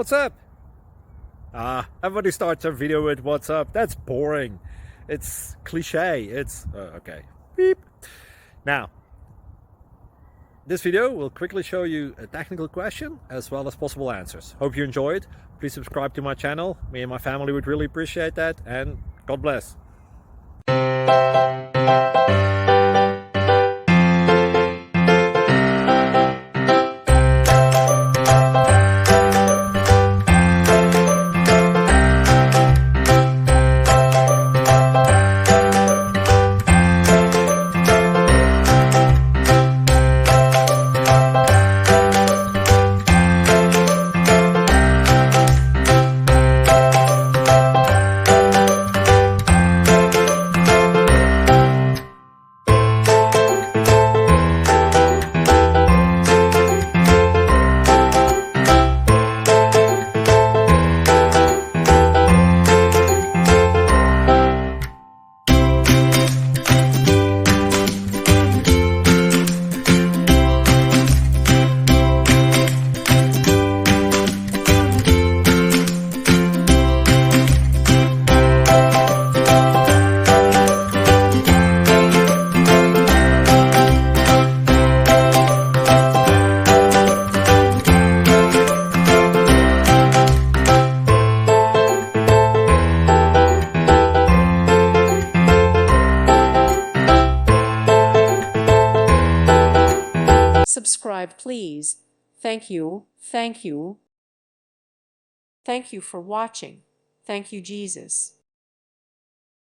what's up? Everybody starts their video with what's up. That's boring. It's cliche. It's okay. Beep. Now, this video will quickly show you a technical question as well as possible answers. Hope you enjoyed. Please subscribe to my channel. Me and my family would really appreciate that, and God bless. Subscribe, please. Thank you. Thank you. Thank you for watching. Thank you, Jesus.